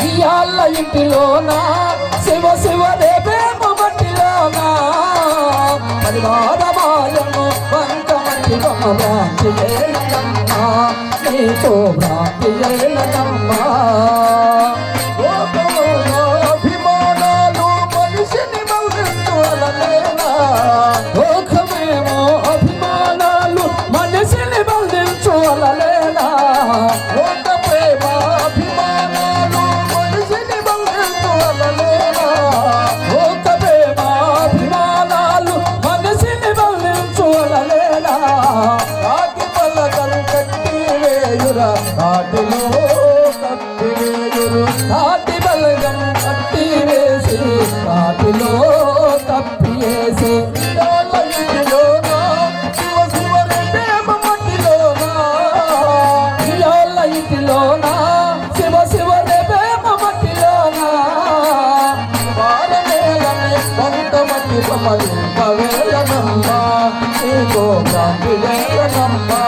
ఇయాళ్ళ ఇంటిలోనా శివ శివ రేపేమ మట్టిలోనా పరివారమాయను వంకమట్టి భ్రాంతి ఏలనమ్మా నీతో భ్రాంతి ఏలనమ్మా అభిమానాలు మనిషిని బంధించువలనేనా లోకమేమో అభిమానాలు మనిషిని బంధించువలనేనా లోక ప్రేమ అభిమానాలు మనిషిని బంధించువలనేనా లోక ప్రేమ అభిమానాలు మనిషిని బంధించువలనేనా రాగి పలకలు కట్టి వేయురా నాటిలో కట్టి వేయురు నాటి బలగం కట్టి వేసి నాటిలో తప్పివేసి ఇయాల ఇంటిలోనా శివ శివ రేపేమ మట్టిలోనా ఇయాళ్ళ ఇంటిలోనా శివ శివ రేపేమ మట్టిలోనా వారమేలనే కొంతమంది సమయం పవేలనమ్మా నీకో భ్రాంతి వేలనమ్మా